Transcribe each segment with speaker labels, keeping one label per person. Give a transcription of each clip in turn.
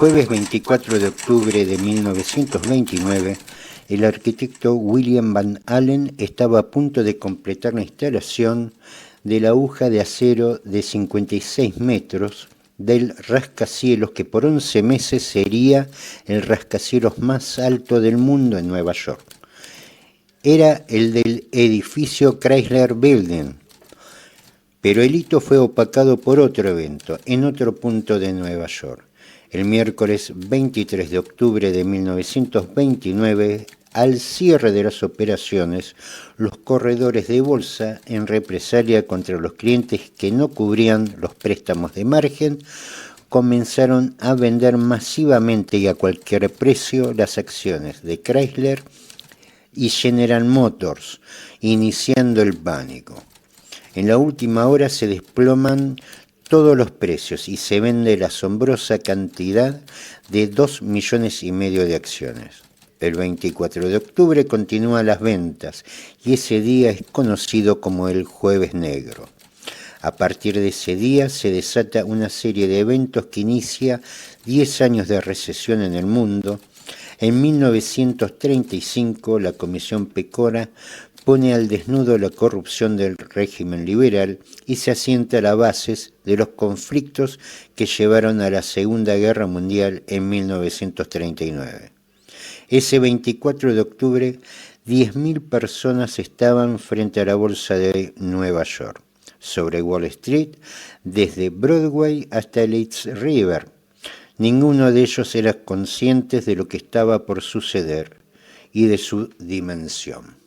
Speaker 1: jueves 24 de octubre de 1929, el arquitecto William Van Allen estaba a punto de completar la instalación de la aguja de acero de 56 metros del rascacielos que por 11 meses sería el rascacielos más alto del mundo en Nueva York. Era el del edificio Chrysler Building, pero el hito fue opacado por otro evento en otro punto de Nueva York. El miércoles 23 de octubre de 1929, al cierre de las operaciones, los corredores de bolsa, en represalia contra los clientes que no cubrían los préstamos de margen, comenzaron a vender masivamente y a cualquier precio las acciones de Chrysler y General Motors, iniciando el pánico. En la última hora se desploman todos los precios y se vende la asombrosa cantidad de 2,5 millones de acciones. El 24 de octubre continúan las ventas y ese día es conocido como el Jueves Negro. A partir de ese día se desata una serie de eventos que inicia 10 años de recesión en el mundo. En 1935 la Comisión Pecora pone al desnudo la corrupción del régimen liberal y se asienta las bases de los conflictos que llevaron a la Segunda Guerra Mundial en 1939. Ese 24 de octubre, 10.000 personas estaban frente a la Bolsa de Nueva York, sobre Wall Street, desde Broadway hasta el East River. Ninguno de ellos era consciente de lo que estaba por suceder y de su dimensión.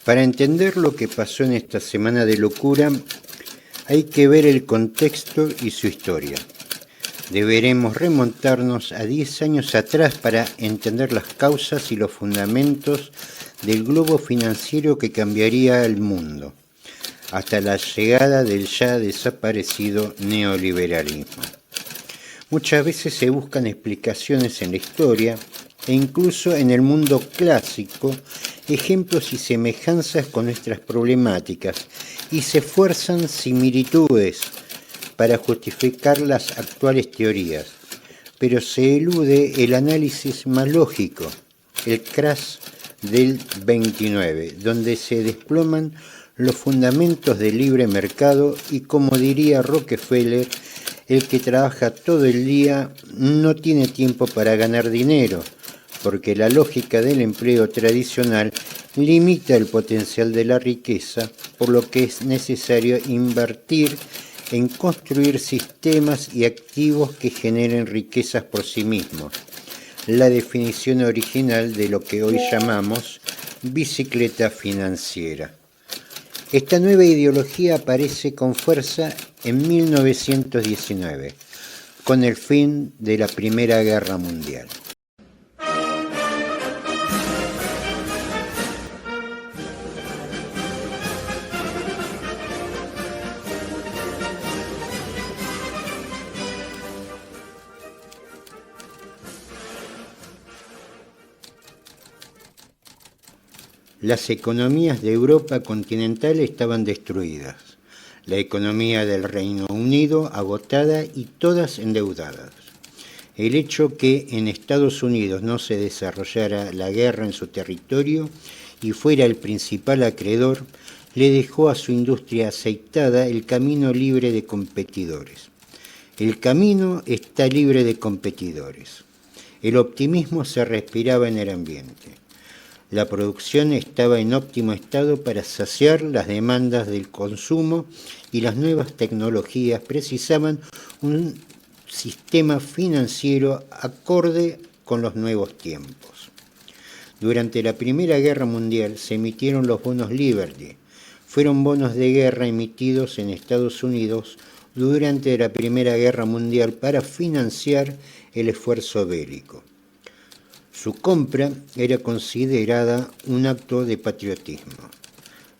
Speaker 1: Para entender lo que pasó en esta semana de locura, hay que ver el contexto y su historia. Deberemos remontarnos a 10 años atrás para entender las causas y los fundamentos del globo financiero que cambiaría el mundo, hasta la llegada del ya desaparecido neoliberalismo. Muchas veces se buscan explicaciones en la historia e incluso en el mundo clásico, ejemplos y semejanzas con nuestras problemáticas, y se fuerzan similitudes para justificar las actuales teorías, pero se elude el análisis más lógico, el crash del 29, donde se desploman los fundamentos del libre mercado y, como diría Rockefeller, el que trabaja todo el día no tiene tiempo para ganar dinero, porque la lógica del empleo tradicional limita el potencial de la riqueza, por lo que es necesario invertir en construir sistemas y activos que generen riquezas por sí mismos. La definición original de lo que hoy llamamos bicicleta financiera. Esta nueva ideología aparece con fuerza en 1919, con el fin de la Primera Guerra Mundial. Las economías de Europa continental estaban destruidas. la economía del Reino Unido agotada y todas endeudadas. El hecho que en Estados Unidos no se desarrollara la guerra en su territorio y fuera el principal acreedor, le dejó a su industria aceitada el camino libre de competidores. El camino está libre de competidores. El optimismo se respiraba en el ambiente. La producción estaba en óptimo estado para saciar las demandas del consumo y las nuevas tecnologías precisaban un sistema financiero acorde con los nuevos tiempos. Durante la Primera Guerra Mundial se emitieron los bonos Liberty. Fueron bonos de guerra emitidos en Estados Unidos durante la Primera Guerra Mundial para financiar el esfuerzo bélico. Su compra era considerada un acto de patriotismo.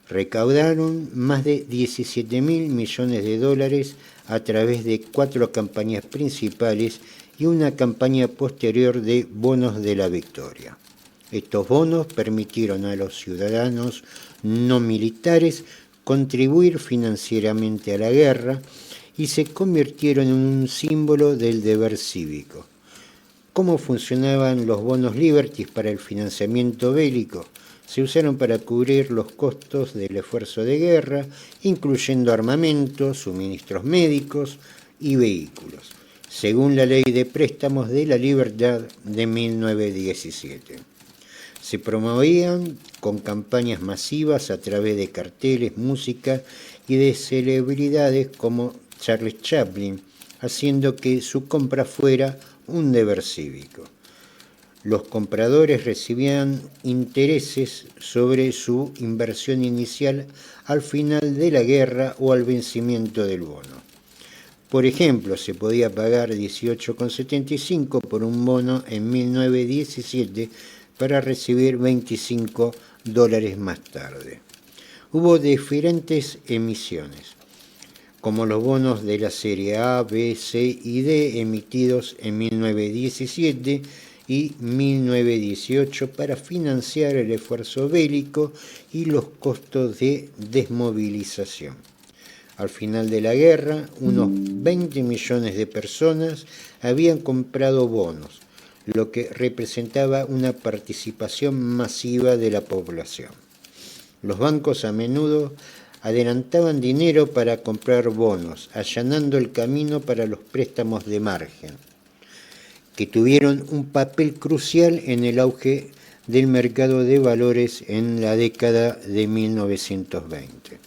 Speaker 1: Recaudaron más de 17.000 millones de dólares a través de 4 campañas principales y una campaña posterior de bonos de la victoria. Estos bonos permitieron a los ciudadanos no militares contribuir financieramente a la guerra y se convirtieron en un símbolo del deber cívico. ¿Cómo funcionaban los bonos Liberty para el financiamiento bélico? Se usaron para cubrir los costos del esfuerzo de guerra, incluyendo armamento, suministros médicos y vehículos, según la Ley de Préstamos de la Libertad de 1917. Se promovían con campañas masivas a través de carteles, música y de celebridades como Charles Chaplin, haciendo que su compra fuera un deber cívico. Los compradores recibían intereses sobre su inversión inicial al final de la guerra o al vencimiento del bono. Por ejemplo, se podía pagar 18,75 por un bono en 1917 para recibir $25 más tarde. Hubo diferentes emisiones, como los bonos de la serie A, B, C y D emitidos en 1917 y 1918 para financiar el esfuerzo bélico y los costos de desmovilización. Al final de la guerra, unos 20 millones de personas habían comprado bonos, lo que representaba una participación masiva de la población. Los bancos a menudo adelantaban dinero para comprar bonos, allanando el camino para los préstamos de margen, que tuvieron un papel crucial en el auge del mercado de valores en la década de 1920.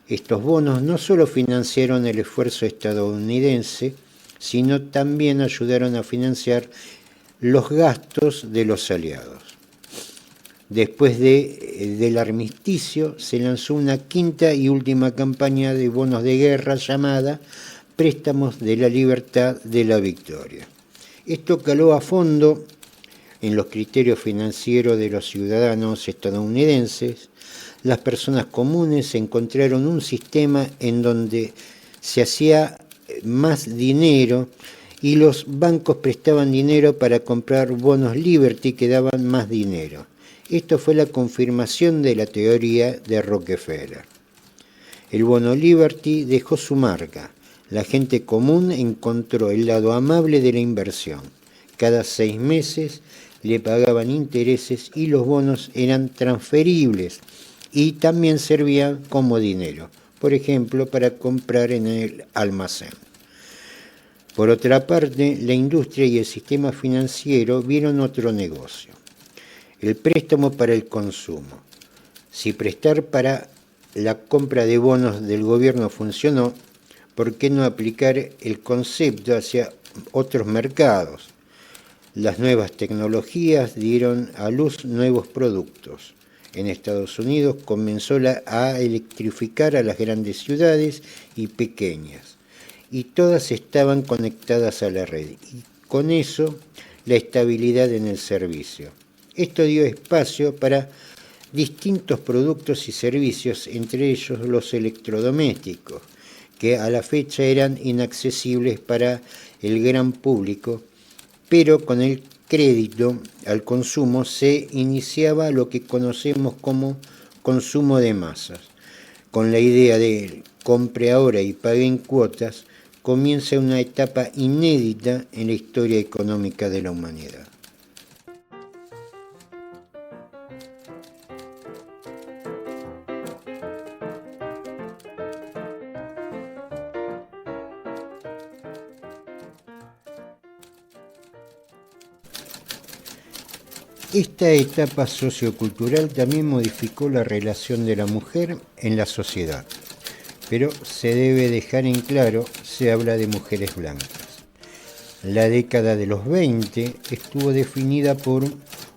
Speaker 1: Estos bonos no solo financiaron el esfuerzo estadounidense, sino también ayudaron a financiar los gastos de los aliados. Después del armisticio, se lanzó una quinta y última campaña de bonos de guerra llamada Préstamos de la Libertad de la Victoria. Esto caló a fondo en los criterios financieros de los ciudadanos estadounidenses. Las personas comunes encontraron un sistema en donde se hacía más dinero y los bancos prestaban dinero para comprar bonos Liberty que daban más dinero. Esto fue la confirmación de la teoría de Rockefeller. El bono Liberty dejó su marca. La gente común encontró el lado amable de la inversión. Cada 6 meses le pagaban intereses y los bonos eran transferibles y también servían como dinero, por ejemplo, para comprar en el almacén. Por otra parte, la industria y el sistema financiero vieron otro negocio: el préstamo para el consumo. Si prestar para la compra de bonos del gobierno funcionó, ¿por qué no aplicar el concepto hacia otros mercados? Las nuevas tecnologías dieron a luz nuevos productos. En Estados Unidos comenzó a electrificar a las grandes ciudades y pequeñas, y todas estaban conectadas a la red, y con eso la estabilidad en el servicio. Esto dio espacio para distintos productos y servicios, entre ellos los electrodomésticos, que a la fecha eran inaccesibles para el gran público, pero con el crédito al consumo se iniciaba lo que conocemos como consumo de masas. Con la idea de compre ahora y pague en cuotas, comienza una etapa inédita en la historia económica de la humanidad. Esta etapa sociocultural también modificó la relación de la mujer en la sociedad, pero se debe dejar en claro, se habla de mujeres blancas. La década de los 20 estuvo definida por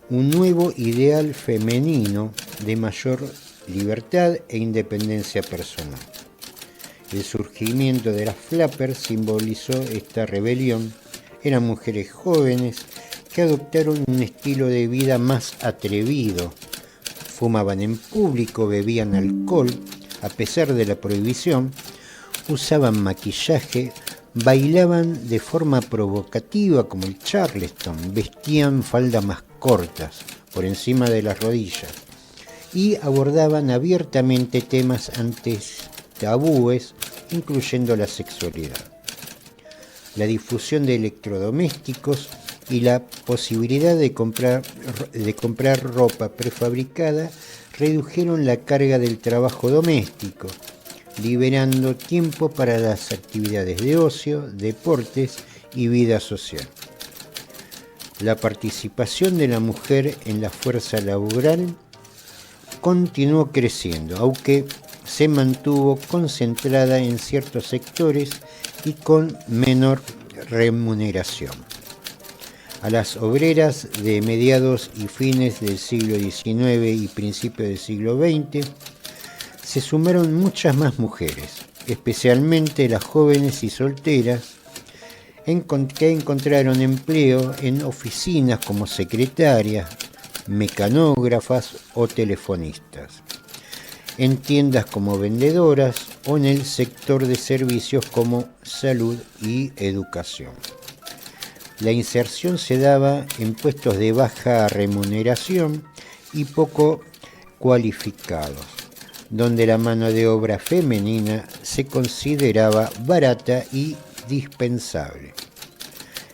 Speaker 1: un nuevo ideal femenino de mayor libertad e independencia personal. El surgimiento de las flappers simbolizó esta rebelión. Eran mujeres jóvenes que adoptaron un estilo de vida más atrevido. Fumaban en público, bebían alcohol, a pesar de la prohibición, usaban maquillaje, bailaban de forma provocativa como el Charleston, vestían faldas más cortas, por encima de las rodillas, y abordaban abiertamente temas antes tabúes, incluyendo la sexualidad. La difusión de electrodomésticos y la posibilidad de comprar ropa prefabricada redujeron la carga del trabajo doméstico, liberando tiempo para las actividades de ocio, deportes y vida social. La participación de la mujer en la fuerza laboral continuó creciendo, aunque se mantuvo concentrada en ciertos sectores y con menor remuneración. A las obreras de mediados y fines del siglo XIX y principios del siglo XX se sumaron muchas más mujeres, especialmente las jóvenes y solteras, que encontraron empleo en oficinas como secretarias, mecanógrafas o telefonistas, en tiendas como vendedoras o en el sector de servicios como salud y educación. La inserción se daba en puestos de baja remuneración y poco cualificados, donde la mano de obra femenina se consideraba barata y dispensable.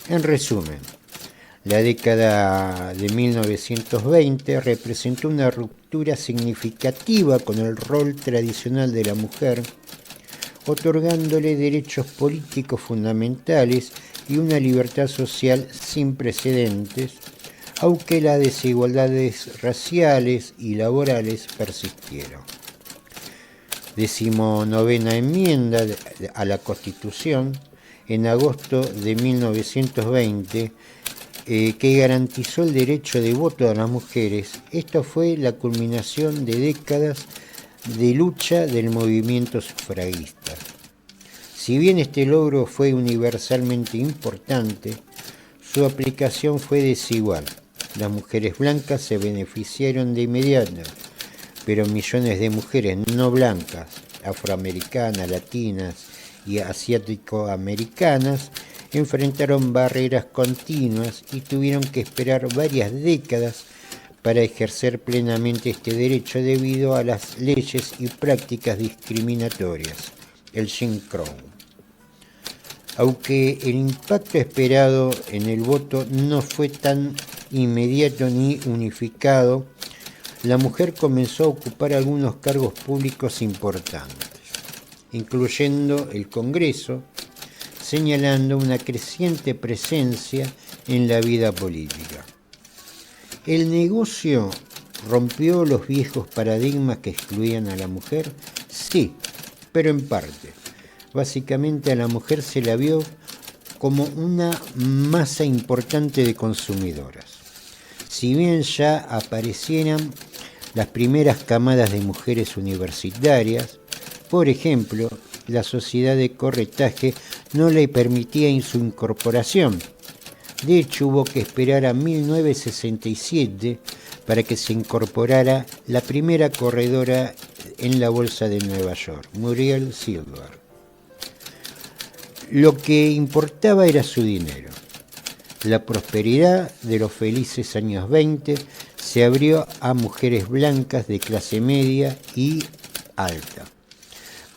Speaker 1: En resumen, la década de 1920 representó una ruptura significativa con el rol tradicional de la mujer, otorgándole derechos políticos fundamentales y una libertad social sin precedentes, aunque las desigualdades raciales y laborales persistieron. 19ª enmienda a la Constitución, en agosto de 1920, que garantizó el derecho de voto a las mujeres. Esto fue la culminación de décadas de lucha del movimiento sufragista. Si bien este logro fue universalmente importante, su aplicación fue desigual. Las mujeres blancas se beneficiaron de inmediato, pero millones de mujeres no blancas, afroamericanas, latinas y asiático-americanas enfrentaron barreras continuas y tuvieron que esperar varias décadas para ejercer plenamente este derecho debido a las leyes y prácticas discriminatorias, el Jim Crow. Aunque el impacto esperado en el voto no fue tan inmediato ni unificado, la mujer comenzó a ocupar algunos cargos públicos importantes, incluyendo el Congreso, señalando una creciente presencia en la vida política. ¿El negocio rompió los viejos paradigmas que excluían a la mujer? Sí, pero en parte. Básicamente a la mujer se la vio como una masa importante de consumidoras. Si bien ya aparecieran las primeras camadas de mujeres universitarias, por ejemplo, la sociedad de corretaje no le permitía su incorporación. De hecho, hubo que esperar a 1967 para que se incorporara la primera corredora en la bolsa de Nueva York, Muriel Silver. Lo que importaba era su dinero. La prosperidad de los felices años 20 se abrió a mujeres blancas de clase media y alta.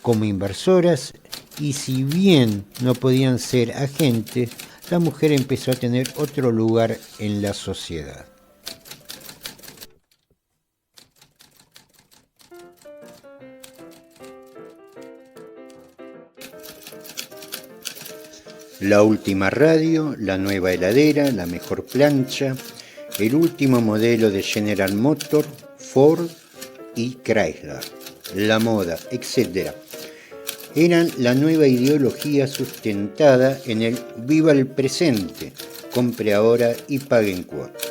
Speaker 1: como inversoras, y si bien no podían ser agentes, la mujer empezó a tener otro lugar en la sociedad. La última radio, la nueva heladera, la mejor plancha, el último modelo de General Motors, Ford y Chrysler, la moda, etc. Eran la nueva ideología sustentada en el viva el presente, compre ahora y pague en cuotas.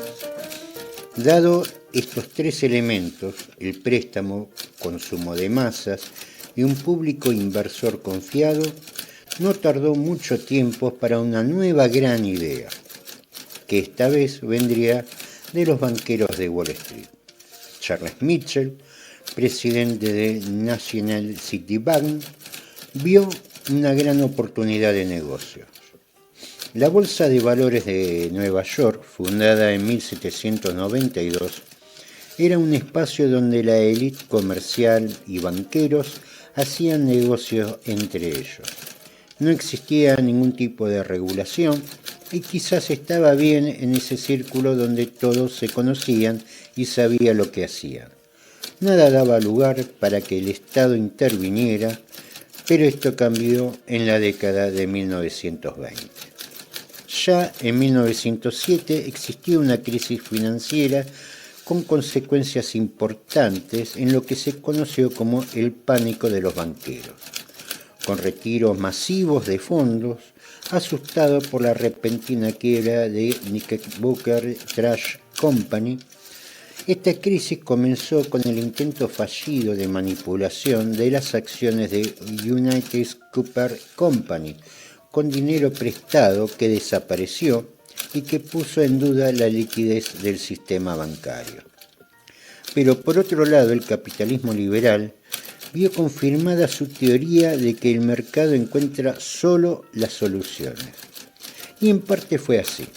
Speaker 1: Dado estos tres elementos, el préstamo, consumo de masas y un público inversor confiado, no tardó mucho tiempo para una nueva gran idea, que esta vez vendría de los banqueros de Wall Street. Charles Mitchell, presidente de National City Bank, vio una gran oportunidad de negocios. La Bolsa de Valores de Nueva York, fundada en 1792, era un espacio donde la élite comercial y banqueros hacían negocios entre ellos. No existía ningún tipo de regulación y quizás estaba bien en ese círculo donde todos se conocían y sabían lo que hacían. Nada daba lugar para que el Estado interviniera, pero esto cambió en la década de 1920. Ya en 1907 existía una crisis financiera con consecuencias importantes en lo que se conoció como el pánico de los banqueros, con retiros masivos de fondos, asustado por la repentina quiebra de Knickerbocker Trust Company. Esta crisis comenzó con el intento fallido de manipulación de las acciones de United Cooper Company, con dinero prestado que desapareció y que puso en duda la liquidez del sistema bancario. Pero por otro lado, el capitalismo liberal vio confirmada su teoría de que el mercado encuentra solo las soluciones. Y en parte fue así.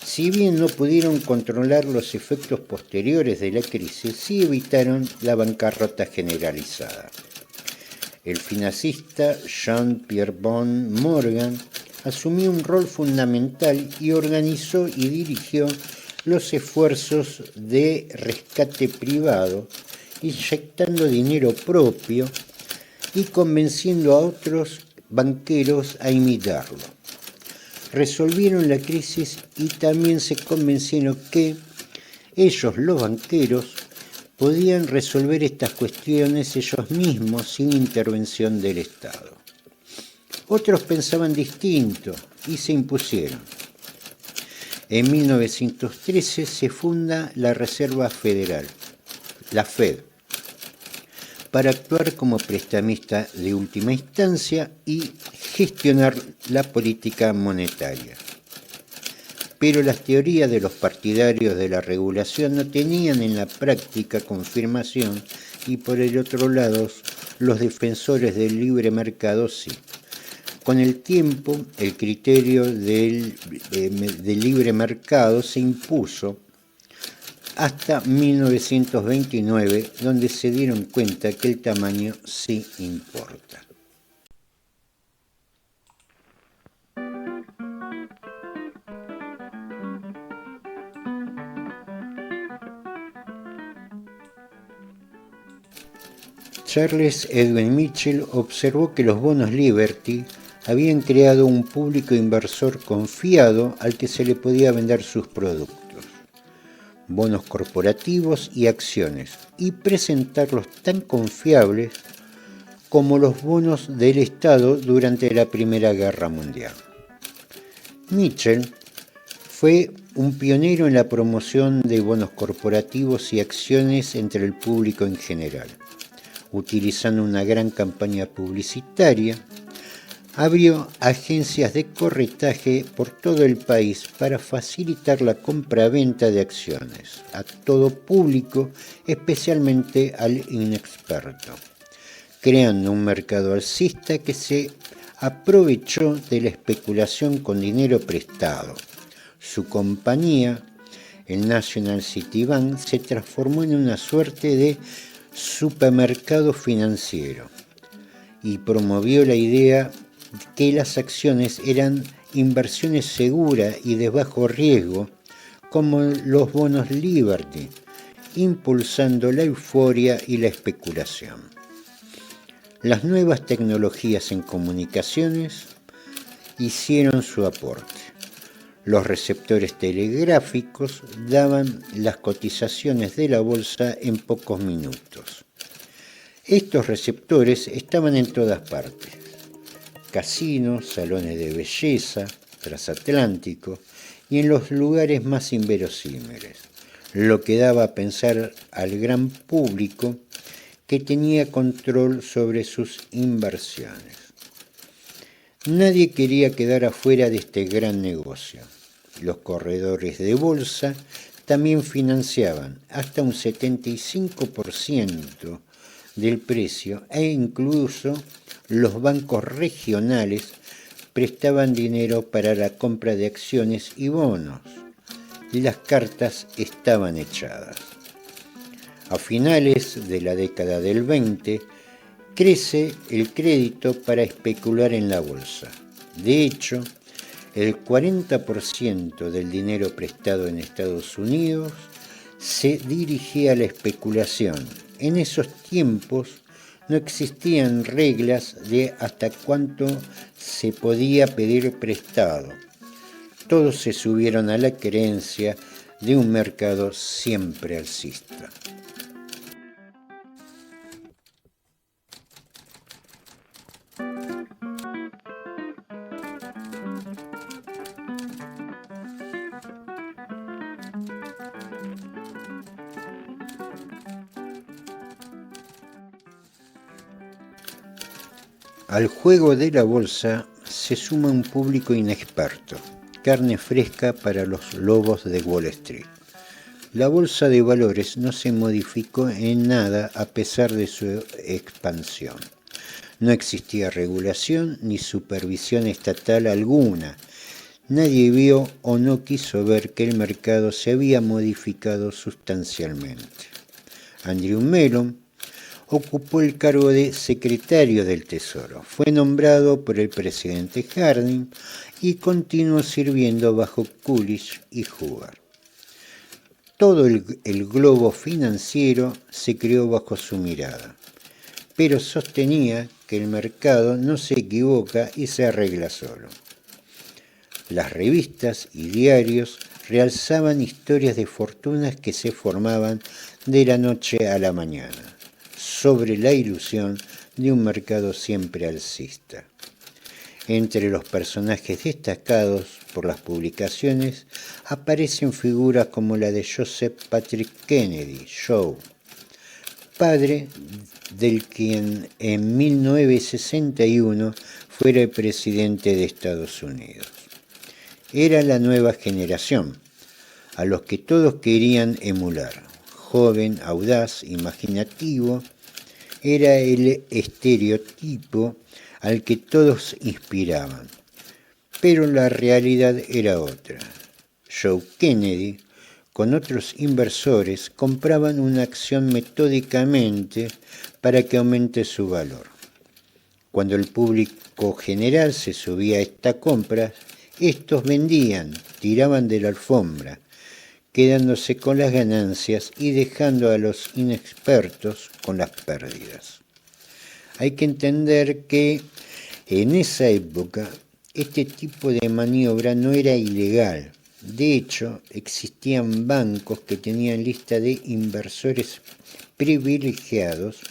Speaker 1: Si bien no pudieron controlar los efectos posteriores de la crisis, sí evitaron la bancarrota generalizada. El financista Jean-Pierre Von Morgan asumió un rol fundamental y organizó y dirigió los esfuerzos de rescate privado, inyectando dinero propio y convenciendo a otros banqueros a imitarlo. Resolvieron la crisis y también se convencieron que ellos, los banqueros, podían resolver estas cuestiones ellos mismos sin intervención del Estado. Otros pensaban distinto y se impusieron. En 1913 se funda la Reserva Federal, la Fed, para actuar como prestamista de última instancia y gestionar la política monetaria. Pero las teorías de los partidarios de la regulación no tenían en la práctica confirmación y por el otro lado los defensores del libre mercado sí. Con el tiempo el criterio del libre mercado se impuso hasta 1929, donde se dieron cuenta que el tamaño sí importa. Charles Edwin Mitchell observó que los bonos Liberty habían creado un público inversor confiado al que se le podía vender sus productos, bonos corporativos y acciones, y presentarlos tan confiables como los bonos del Estado durante la Primera Guerra Mundial. Mitchell fue un pionero en la promoción de bonos corporativos y acciones entre el público en general. Utilizando una gran campaña publicitaria, abrió agencias de corretaje por todo el país para facilitar la compra-venta de acciones a todo público, especialmente al inexperto, creando un mercado alcista que se aprovechó de la especulación con dinero prestado. Su compañía, el National City Bank, se transformó en una suerte de supermercado financiero. y promovió la idea que las acciones eran inversiones seguras y de bajo riesgo, como los bonos Liberty, impulsando la euforia y la especulación. Las nuevas tecnologías en comunicaciones hicieron su aporte. Los receptores telegráficos daban las cotizaciones de la bolsa en pocos minutos. Estos receptores estaban en todas partes: casinos, salones de belleza, transatlánticos y en los lugares más inverosímiles, lo que daba a pensar al gran público que tenía control sobre sus inversiones. Nadie quería quedar afuera de este gran negocio. Los corredores de bolsa también financiaban hasta un 75% del precio e incluso los bancos regionales prestaban dinero para la compra de acciones y bonos. Las cartas estaban echadas. A finales de la década del 20, crece el crédito para especular en la bolsa. De hecho, el 40% del dinero prestado en Estados Unidos se dirigía a la especulación. En esos tiempos no existían reglas de hasta cuánto se podía pedir prestado. Todos se subieron a la creencia de un mercado siempre alcista. Al juego de la bolsa se suma un público inexperto, carne fresca para los lobos de Wall Street. La bolsa de valores no se modificó en nada a pesar de su expansión. No existía regulación ni supervisión estatal alguna. Nadie vio o no quiso ver que el mercado se había modificado sustancialmente. Andrew Mellon ocupó el cargo de secretario del Tesoro. Fue nombrado por el presidente Harding y continuó sirviendo bajo Coolidge y Hoover. Todo el globo financiero se creó bajo su mirada, pero sostenía que el mercado no se equivoca y se arregla solo. Las revistas y diarios realzaban historias de fortunas que se formaban de la noche a la mañana, sobre la ilusión de un mercado siempre alcista. Entre los personajes destacados por las publicaciones aparecen figuras como la de Joseph Patrick Kennedy, Joe, padre del quien en 1961 fuera el presidente de Estados Unidos. Era la nueva generación, a los que todos querían emular. Joven, audaz, imaginativo, era el estereotipo al que todos inspiraban. Pero la realidad era otra. Joe Kennedy, con otros inversores, compraban una acción metódicamente para que aumente su valor. Cuando el público general se subía a esta compra, estos vendían, tiraban de la alfombra, quedándose con las ganancias y dejando a los inexpertos con las pérdidas. Hay que entender que en esa época este tipo de maniobra no era ilegal. De hecho, existían bancos que tenían lista de inversores privilegiados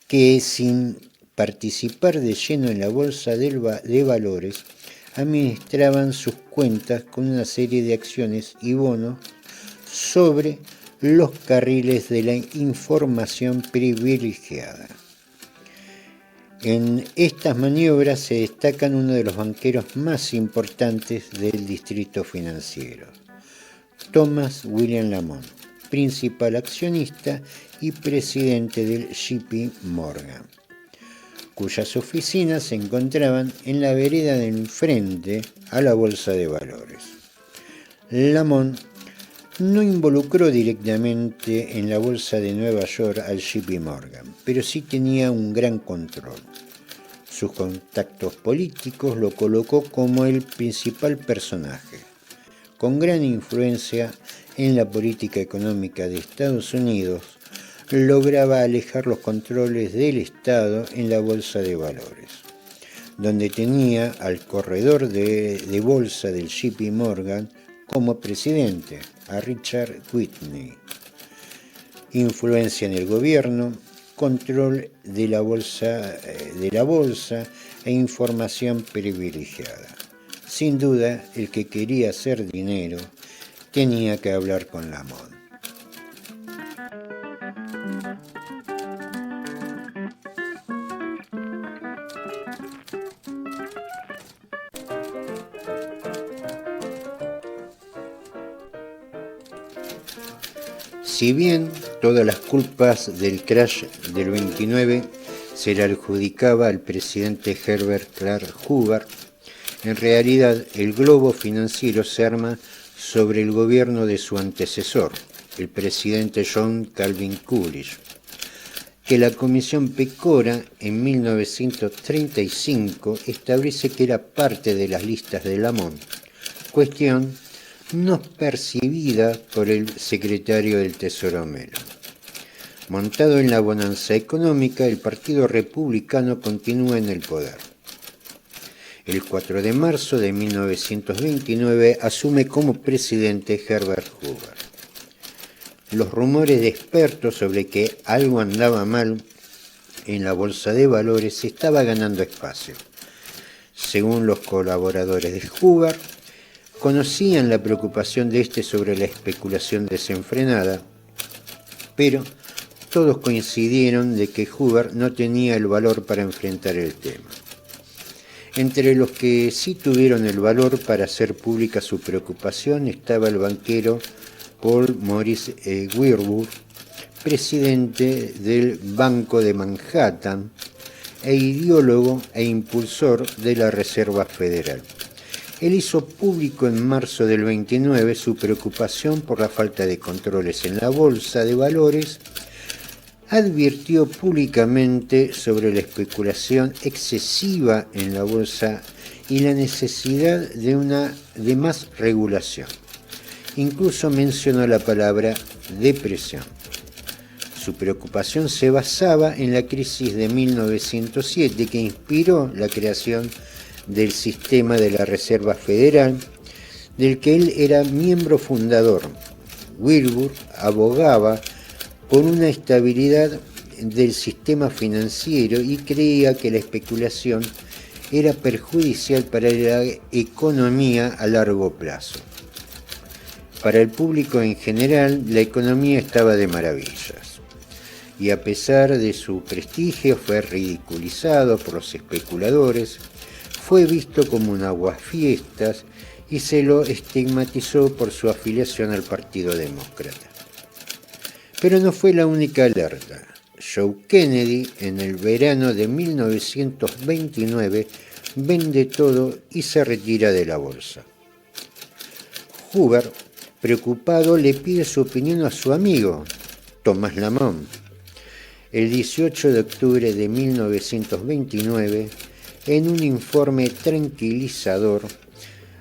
Speaker 1: que, sin participar de lleno en la bolsa de valores, administraban sus cuentas con una serie de acciones y bonos sobre los carriles de la información privilegiada. En estas maniobras se destacan uno de los banqueros más importantes del distrito financiero, Thomas William Lamont, principal accionista y presidente del JP Morgan, cuyas oficinas se encontraban en la vereda de enfrente a la bolsa de valores. Lamont no involucró directamente en la bolsa de Nueva York al JP Morgan, pero sí tenía un gran control. Sus contactos políticos lo colocó como el principal personaje, con gran influencia en la política económica de Estados Unidos. Lograba alejar los controles del Estado en la bolsa de valores, donde tenía al corredor de bolsa del JP Morgan como presidente, a Richard Whitney. Influencia en el gobierno, control de la bolsa e información privilegiada. Sin duda, el que quería hacer dinero tenía que hablar con Lamont. Si bien todas las culpas del crash del 29 se le adjudicaba al presidente Herbert Clark Hoover, en realidad el globo financiero se arma sobre el gobierno de su antecesor, el presidente John Calvin Coolidge, que la Comisión Pecora en 1935 establece que era parte de las listas de Lamont, cuestión no percibida por el secretario del Tesoro Mellon. Montado en la bonanza económica, el Partido Republicano continúa en el poder. El 4 de marzo de 1929 asume como presidente Herbert Hoover. Los rumores de expertos sobre que algo andaba mal en la bolsa de valores estaba ganando espacio. Según los colaboradores de Hoover, conocían la preocupación de este sobre la especulación desenfrenada, pero todos coincidieron de que Hoover no tenía el valor para enfrentar el tema. Entre los que sí tuvieron el valor para hacer pública su preocupación estaba el banquero Paul Morris Wilbur, presidente del Banco de Manhattan e ideólogo e impulsor de la Reserva Federal. Él hizo público en marzo del 29 su preocupación por la falta de controles en la bolsa de valores. Advirtió públicamente sobre la especulación excesiva en la bolsa y la necesidad de más regulación. Incluso mencionó la palabra depresión. Su preocupación se basaba en la crisis de 1907 que inspiró la creación del sistema de la Reserva Federal, del que él era miembro fundador. Wilbur abogaba por una estabilidad del sistema financiero y creía que la especulación era perjudicial para la economía a largo plazo. Para el público en general, la economía estaba de maravillas, y a pesar de su prestigio fue ridiculizado por los especuladores, fue visto como un aguafiestas y se lo estigmatizó por su afiliación al Partido Demócrata. Pero no fue la única alerta. Joe Kennedy, en el verano de 1929, vende todo y se retira de la bolsa. Hoover, preocupado, le pide su opinión a su amigo, Thomas Lamont. El 18 de octubre de 1929, en un informe tranquilizador,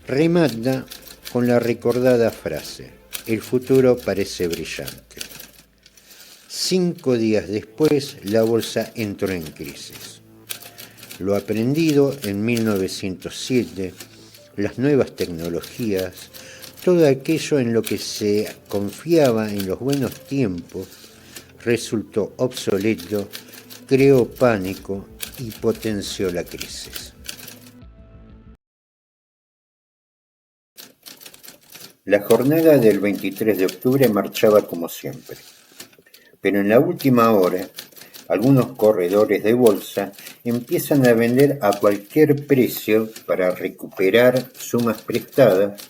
Speaker 1: remata con la recordada frase: el futuro parece brillante. 5 días después, la bolsa entró en crisis. Lo aprendido en 1907, las nuevas tecnologías, todo aquello en lo que se confiaba en los buenos tiempos, resultó obsoleto, creó pánico y potenció la crisis. La jornada del 23 de octubre marchaba como siempre, pero en la última hora, algunos corredores de bolsa empiezan a vender a cualquier precio para recuperar sumas prestadas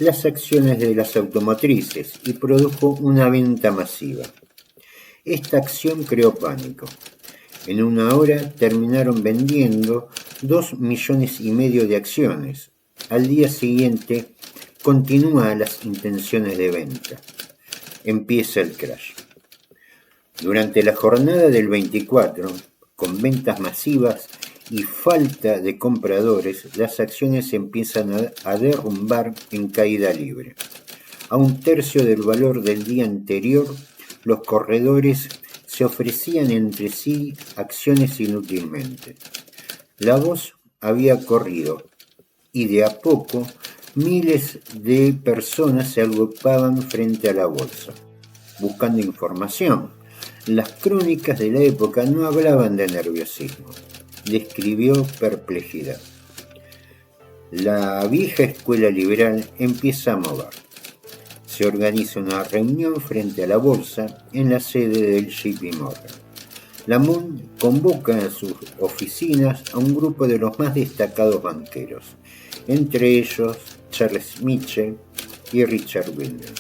Speaker 1: las acciones de las automotrices y produjo una venta masiva. Esta acción creó pánico. En una hora terminaron vendiendo 2,5 millones de acciones. Al día siguiente continúan las intenciones de venta. Empieza el crash. Durante la jornada del 24, con ventas masivas, y falta de compradores, las acciones empiezan a derrumbar en caída libre. A un tercio del valor del día anterior, los corredores se ofrecían entre sí acciones inútilmente. La voz había corrido y de a poco miles de personas se agrupaban frente a la bolsa, buscando información. Las crónicas de la época no hablaban de nerviosismo, describió perplejidad. La vieja escuela liberal empieza a mover. Se organiza una reunión frente a la bolsa en la sede del JP Morgan. Lamont convoca a sus oficinas a un grupo de los más destacados banqueros, entre ellos Charles Mitchell y Richard Wilder.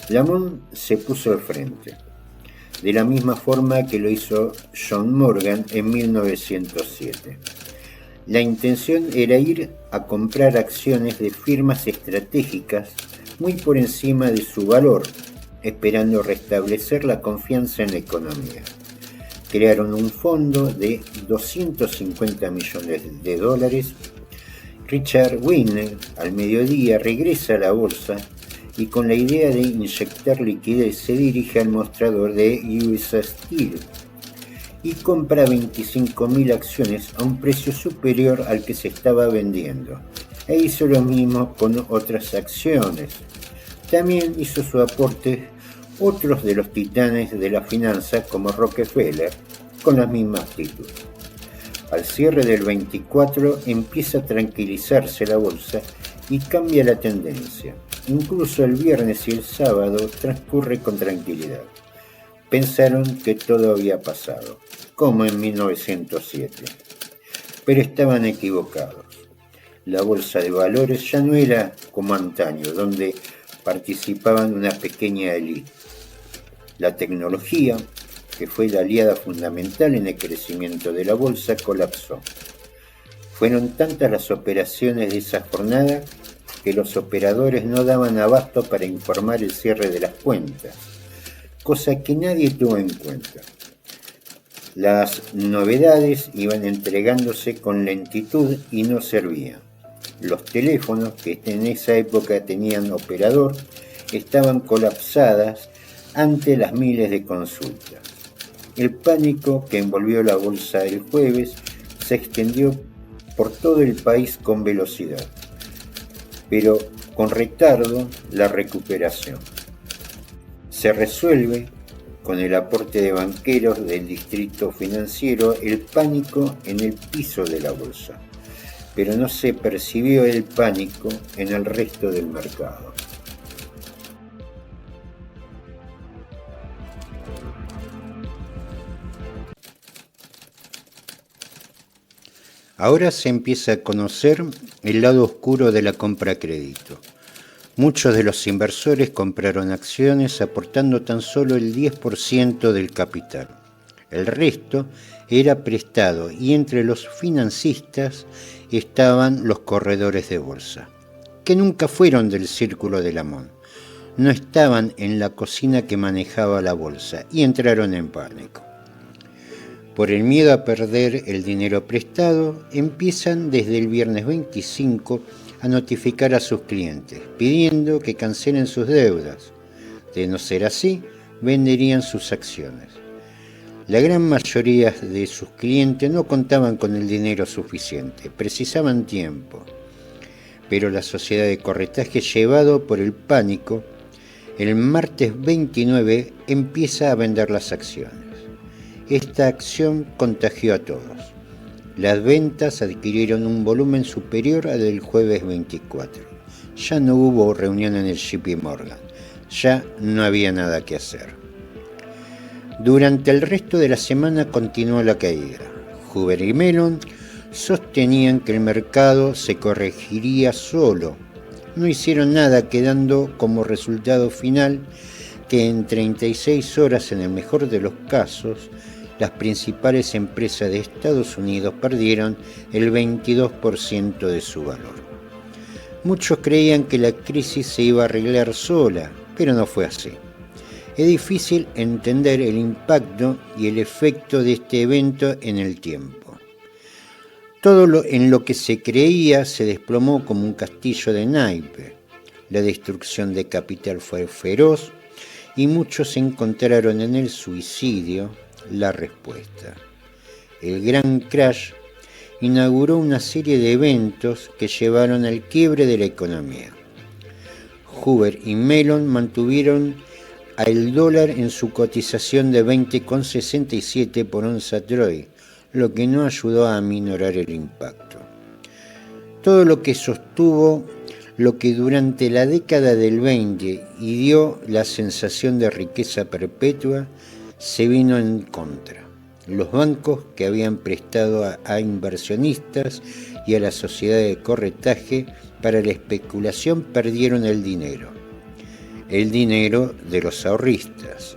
Speaker 1: Lamont se puso al frente, de la misma forma que lo hizo John Morgan en 1907. La intención era ir a comprar acciones de firmas estratégicas muy por encima de su valor, esperando restablecer la confianza en la economía. Crearon un fondo de $250 millones. Richard Wiener, al mediodía, regresa a la bolsa y con la idea de inyectar liquidez se dirige al mostrador de US Steel y compra 25.000 acciones a un precio superior al que se estaba vendiendo. E hizo lo mismo con otras acciones. También hizo su aporte otros de los titanes de la finanza como Rockefeller, con la misma actitud. Al cierre del 24 empieza a tranquilizarse la bolsa y cambia la tendencia. Incluso el viernes y el sábado transcurre con tranquilidad. Pensaron que todo había pasado, como en 1907. Pero estaban equivocados. La bolsa de valores ya no era como antaño, donde participaban una pequeña élite. La tecnología, que fue la aliada fundamental en el crecimiento de la bolsa, colapsó. Fueron tantas las operaciones de esa jornada que los operadores no daban abasto para informar el cierre de las cuentas, cosa que nadie tuvo en cuenta. Las novedades iban entregándose con lentitud y no servían. Los teléfonos, que en esa época tenían operador, estaban colapsadas ante las miles de consultas. El pánico que envolvió la bolsa el jueves se extendió por todo el país con velocidad, pero con retardo la recuperación. Se resuelve con el aporte de banqueros del distrito financiero el pánico en el piso de la bolsa, pero no se percibió el pánico en el resto del mercado. Ahora se empieza a conocer el lado oscuro de la compra a crédito. Muchos de los inversores compraron acciones aportando tan solo el 10% del capital. El resto era prestado y entre los financistas estaban los corredores de bolsa, que nunca fueron del círculo de Lamont. No estaban en la cocina que manejaba la bolsa y entraron en pánico. Por el miedo a perder el dinero prestado, empiezan desde el viernes 25 a notificar a sus clientes, pidiendo que cancelen sus deudas. De no ser así, venderían sus acciones. La gran mayoría de sus clientes no contaban con el dinero suficiente, precisaban tiempo. Pero la sociedad de corretaje, llevado por el pánico, el martes 29 empieza a vender las acciones. Esta acción contagió a todos. Las ventas adquirieron un volumen superior al del jueves 24. Ya no hubo reunión en el JP Morgan. Ya no había nada que hacer. Durante el resto de la semana continuó la caída. Hoover y Mellon sostenían que el mercado se corregiría solo. No hicieron nada, quedando como resultado final que en 36 horas, en el mejor de los casos, las principales empresas de Estados Unidos perdieron el 22% de su valor. Muchos creían que la crisis se iba a arreglar sola, pero no fue así. Es difícil entender el impacto y el efecto de este evento en el tiempo. En lo que se creía se desplomó como un castillo de naipe. La destrucción de capital fue feroz y muchos encontraron en el suicidio la respuesta. El gran crash inauguró una serie de eventos que llevaron al quiebre de la economía. Hoover y Mellon mantuvieron al dólar en su cotización de 20,67 por onza Troy, lo que no ayudó a aminorar el impacto. Todo lo que sostuvo lo que durante la década del 20 y dio la sensación de riqueza perpetua, se vino en contra. Los bancos que habían prestado a inversionistas y a la sociedad de corretaje para la especulación perdieron el dinero de los ahorristas.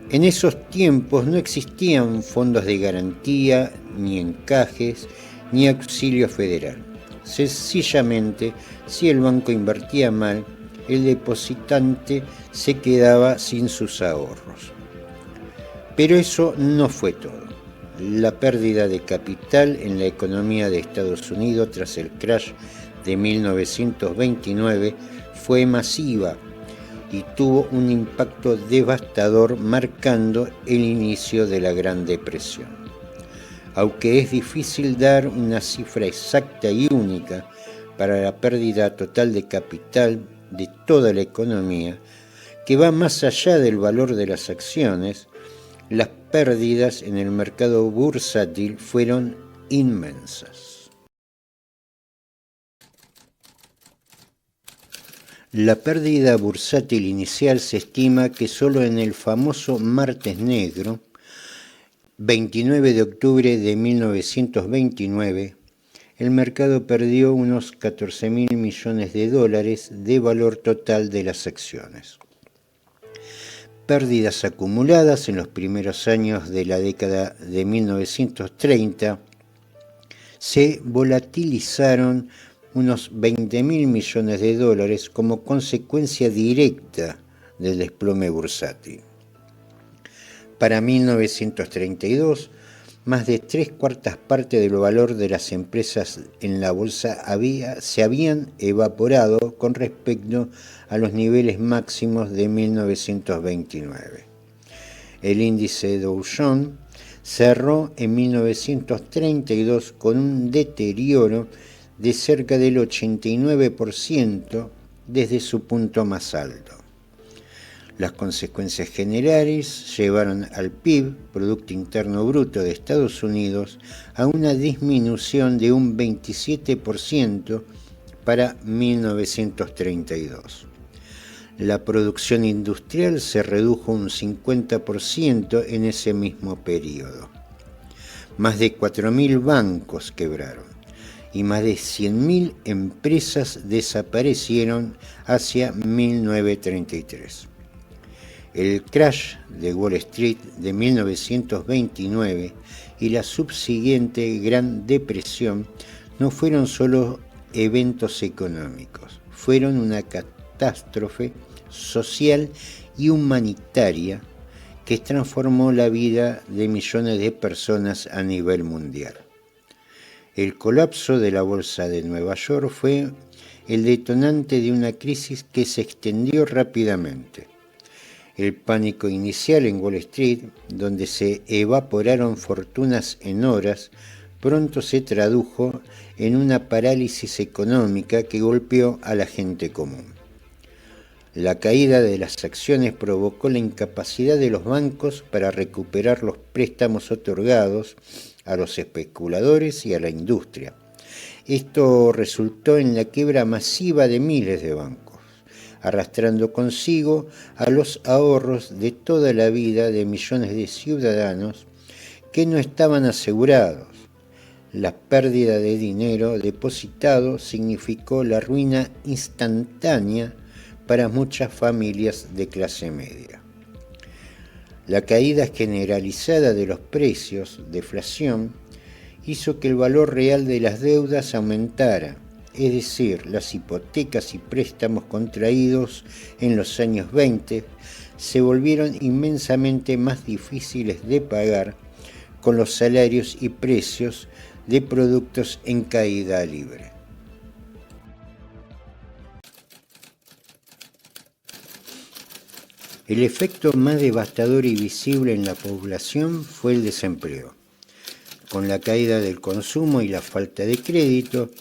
Speaker 1: En esos tiempos no existían fondos de garantía, ni encajes, ni auxilio federal. Sencillamente, si el banco invertía mal, el depositante se quedaba sin sus ahorros. Pero eso no fue todo. La pérdida de capital en la economía de Estados Unidos tras el crash de 1929 fue masiva y tuvo un impacto devastador, marcando el inicio de la Gran Depresión. Aunque es difícil dar una cifra exacta y única para la pérdida total de capital de toda la economía, que va más allá del valor de las acciones, las pérdidas en el mercado bursátil fueron inmensas. La pérdida bursátil inicial se estima que solo en el famoso Martes Negro, 29 de octubre de 1929, el mercado perdió unos 14.000 millones de dólares de valor total de las acciones. Pérdidas acumuladas en los primeros años de la década de 1930 se volatilizaron unos 20.000 millones de dólares como consecuencia directa del desplome bursátil. Para 1932, más de 3/4 partes del valor de las empresas en la bolsa se habían evaporado con respecto a los niveles máximos de 1929. El índice Dow Jones cerró en 1932 con un deterioro de cerca del 89% desde su punto más alto. Las consecuencias generales llevaron al PIB, Producto Interno Bruto de Estados Unidos, a una disminución de un 27% para 1932. La producción industrial se redujo un 50% en ese mismo periodo. Más de 4.000 bancos quebraron y más de 100.000 empresas desaparecieron hacia 1933. El crash de Wall Street de 1929 y la subsiguiente Gran Depresión no fueron solo eventos económicos, fueron una catástrofe social y humanitaria que transformó la vida de millones de personas a nivel mundial. El colapso de la bolsa de Nueva York fue el detonante de una crisis que se extendió rápidamente. El pánico inicial en Wall Street, donde se evaporaron fortunas en horas, pronto se tradujo en una parálisis económica que golpeó a la gente común. La caída de las acciones provocó la incapacidad de los bancos para recuperar los préstamos otorgados a los especuladores y a la industria. Esto resultó en la quiebra masiva de miles de bancos, arrastrando consigo a los ahorros de toda la vida de millones de ciudadanos que no estaban asegurados. La pérdida de dinero depositado significó la ruina instantánea para muchas familias de clase media. La caída generalizada de los precios, deflación, hizo que el valor real de las deudas aumentara, es decir, las hipotecas y préstamos contraídos en los años 20 se volvieron inmensamente más difíciles de pagar con los salarios y precios de productos en caída libre. El efecto más devastador y visible en la población fue el desempleo. Con la caída del consumo y la falta de crédito,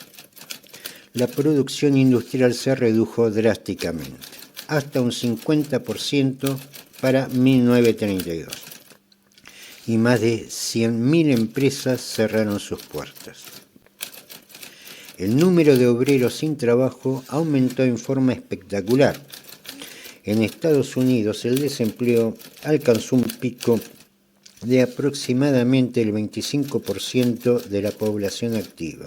Speaker 1: la producción industrial se redujo drásticamente, hasta un 50% para 1932, y más de 100.000 empresas cerraron sus puertas. El número de obreros sin trabajo aumentó en forma espectacular. En Estados Unidos el desempleo alcanzó un pico de aproximadamente el 25% de la población activa,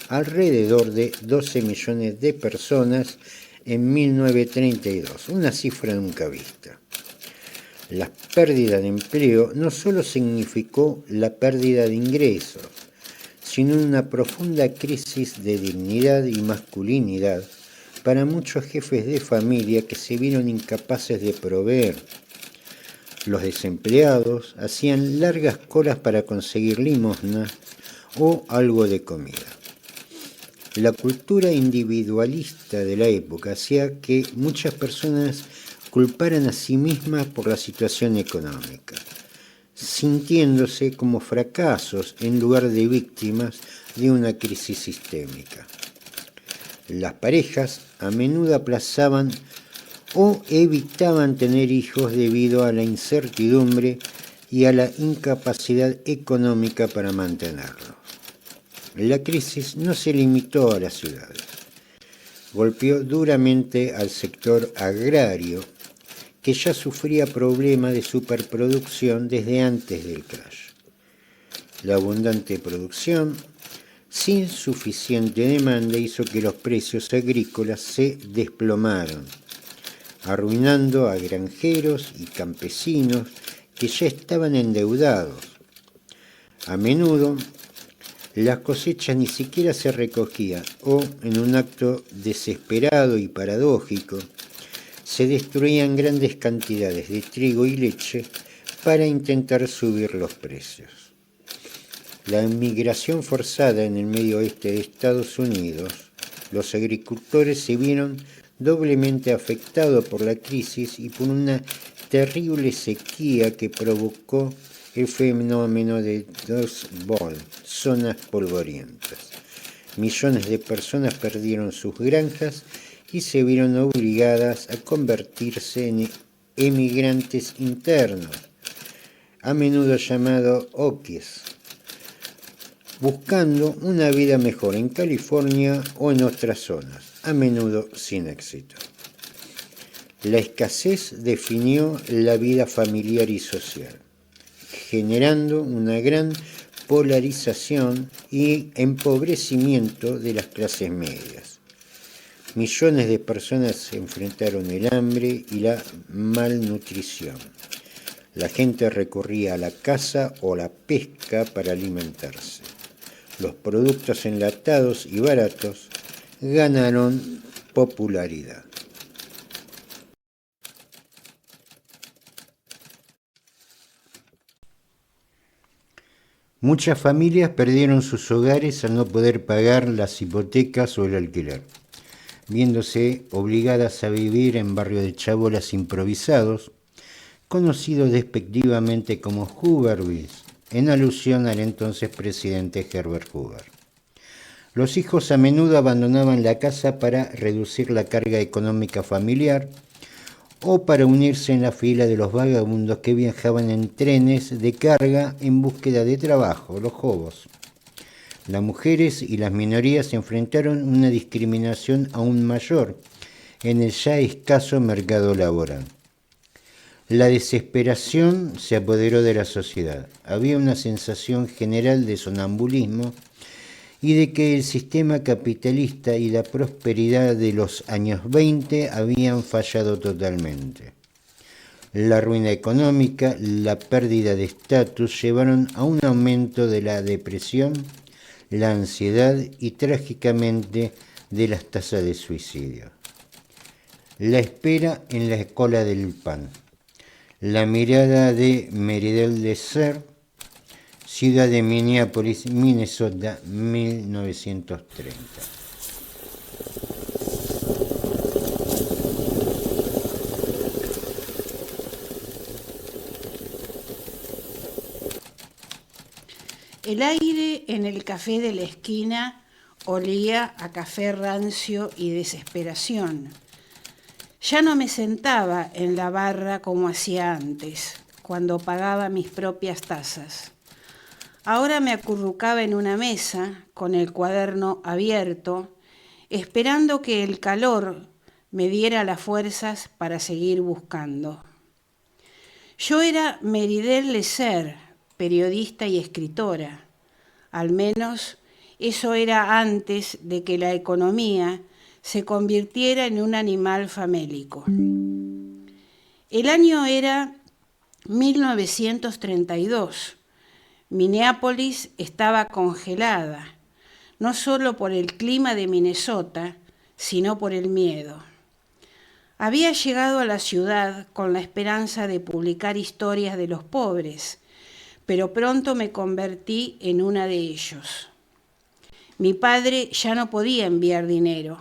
Speaker 1: alrededor de 12 millones de personas en 1932, una cifra nunca vista. La pérdida de empleo no solo significó la pérdida de ingresos, sino una profunda crisis de dignidad y masculinidad para muchos jefes de familia que se vieron incapaces de proveer. Los desempleados hacían largas colas para conseguir limosna o algo de comida. La cultura individualista de la época hacía que muchas personas culparan a sí mismas por la situación económica, sintiéndose como fracasos en lugar de víctimas de una crisis sistémica. Las parejas a menudo aplazaban o evitaban tener hijos debido a la incertidumbre y a la incapacidad económica para mantenerlos. La crisis no se limitó a las ciudades. Golpeó duramente al sector agrario, que ya sufría problemas de superproducción desde antes del crash. La abundante producción, sin suficiente demanda, hizo que los precios agrícolas se desplomaran, arruinando a granjeros y campesinos que ya estaban endeudados. A menudo, las cosechas ni siquiera se recogían o, en un acto desesperado y paradójico, se destruían grandes cantidades de trigo y leche para intentar subir los precios. La inmigración forzada en el medio oeste de Estados Unidos, los agricultores se vieron doblemente afectados por la crisis y por una terrible sequía que provocó el fenómeno de Dust Bowl, zonas polvorientas. Millones de personas perdieron sus granjas y se vieron obligadas a convertirse en emigrantes internos, a menudo llamados Okies, buscando una vida mejor en California o en otras zonas, a menudo sin éxito. La escasez definió la vida familiar y social, generando una gran polarización y empobrecimiento de las clases medias. Millones de personas se enfrentaron el hambre y la malnutrición. La gente recurría a la caza o la pesca para alimentarse. Los productos enlatados y baratos ganaron popularidad. Muchas familias perdieron sus hogares al no poder pagar las hipotecas o el alquiler, viéndose obligadas a vivir en barrios de chabolas improvisados, conocidos despectivamente como Hoovervilles, en alusión al entonces presidente Herbert Hoover. Los hijos a menudo abandonaban la casa para reducir la carga económica familiar o para unirse en la fila de los vagabundos que viajaban en trenes de carga en búsqueda de trabajo, los hobos. Las mujeres y las minorías se enfrentaron a una discriminación aún mayor en el ya escaso mercado laboral. La desesperación se apoderó de la sociedad. Había una sensación general de sonambulismo y de que el sistema capitalista y la prosperidad de los años 20 habían fallado totalmente. La ruina económica, la pérdida de estatus llevaron a un aumento de la depresión, la ansiedad y trágicamente de las tasas de suicidio. La espera en la cola del pan. La mirada de Meredith Lesser ciudad de Minneapolis, Minnesota, 1930.
Speaker 2: El aire en el café de la esquina olía a café rancio y desesperación. Ya no me sentaba en la barra como hacía antes, cuando pagaba mis propias tazas. Ahora me acurrucaba en una mesa, con el cuaderno abierto, esperando que el calor me diera las fuerzas para seguir buscando. Yo era Meridel Leser, periodista y escritora. Al menos eso era antes de que la economía se convirtiera en un animal famélico. El año era 1932. Minneapolis estaba congelada, no solo por el clima de Minnesota, sino por el miedo. Había llegado a la ciudad con la esperanza de publicar historias de los pobres, pero pronto me convertí en una de ellos. Mi padre ya no podía enviar dinero.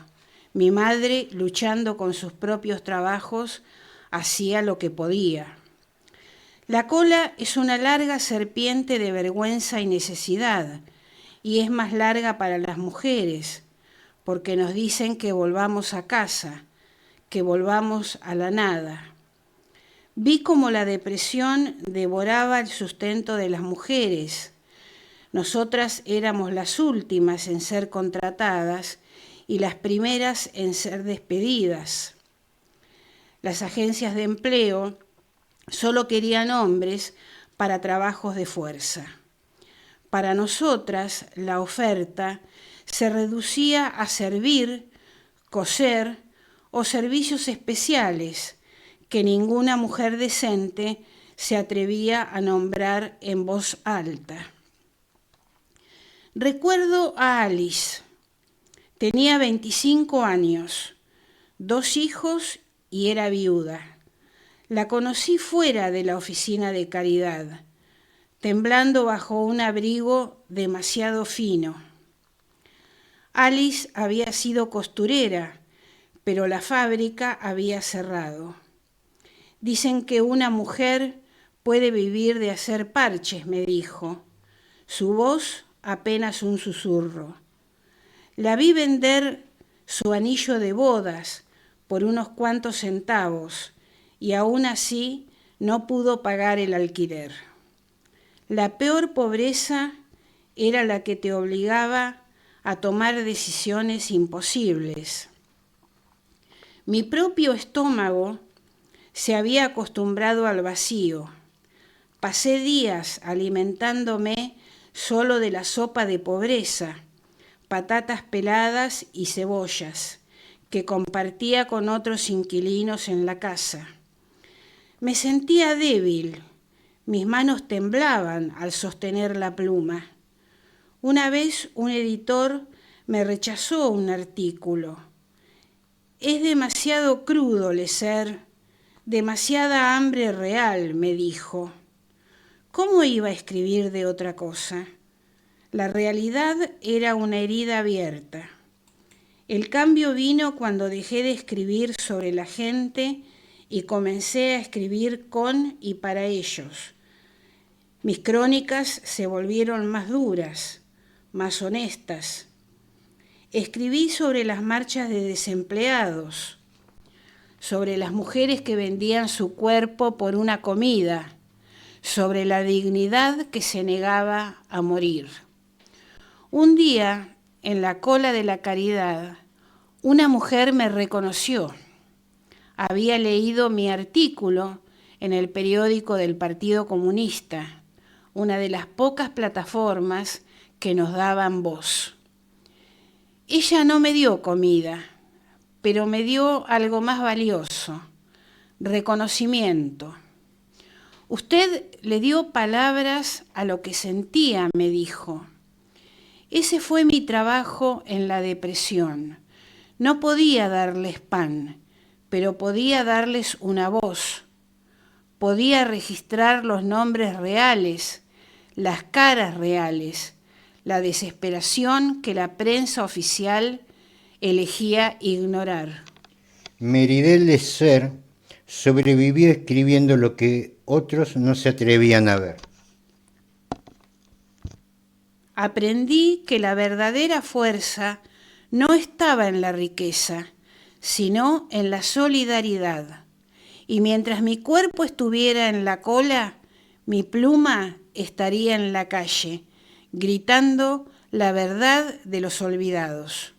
Speaker 2: Mi madre, luchando con sus propios trabajos, hacía lo que podía. La cola es una larga serpiente de vergüenza y necesidad, y es más larga para las mujeres, porque nos dicen que volvamos a casa, que volvamos a la nada. Vi cómo la depresión devoraba el sustento de las mujeres. Nosotras éramos las últimas en ser contratadas y las primeras en ser despedidas. Las agencias de empleo solo querían hombres para trabajos de fuerza. Para nosotras, la oferta se reducía a servir, coser o servicios especiales que ninguna mujer decente se atrevía a nombrar en voz alta. Recuerdo a Alice. Tenía 25 años, 2 hijos y era viuda. La conocí fuera de la oficina de caridad, temblando bajo un abrigo demasiado fino. Alice había sido costurera, pero la fábrica había cerrado. Dicen que una mujer puede vivir de hacer parches, me dijo. Su voz apenas un susurro. La vi vender su anillo de bodas por unos cuantos centavos y aún así no pudo pagar el alquiler. La peor pobreza era la que te obligaba a tomar decisiones imposibles. Mi propio estómago se había acostumbrado al vacío. Pasé días alimentándome solo de la sopa de pobreza, patatas peladas y cebollas, que compartía con otros inquilinos en la casa. Me sentía débil, mis manos temblaban al sostener la pluma. Una vez un editor me rechazó un artículo. Es demasiado crudo, Leser, demasiada hambre real, me dijo. ¿Cómo iba a escribir de otra cosa? La realidad era una herida abierta. El cambio vino cuando dejé de escribir sobre la gente y comencé a escribir con y para ellos. Mis crónicas se volvieron más duras, más honestas. Escribí sobre las marchas de desempleados, sobre las mujeres que vendían su cuerpo por una comida, sobre la dignidad que se negaba a morir. Un día, en la cola de la caridad, una mujer me reconoció. Había leído mi artículo en el periódico del Partido Comunista, una de las pocas plataformas que nos daban voz. Ella no me dio comida, pero me dio algo más valioso, reconocimiento. Usted le dio palabras a lo que sentía, me dijo. Ese fue mi trabajo en la depresión. No podía darles pan, pero podía darles una voz. Podía registrar los nombres reales, las caras reales, la desesperación que la prensa oficial elegía ignorar.
Speaker 1: Meridel de Ser sobrevivió escribiendo lo que otros no se atrevían a ver.
Speaker 2: Aprendí que la verdadera fuerza no estaba en la riqueza, sino en la solidaridad. Y mientras mi cuerpo estuviera en la cola, mi pluma estaría en la calle, gritando la verdad de los olvidados.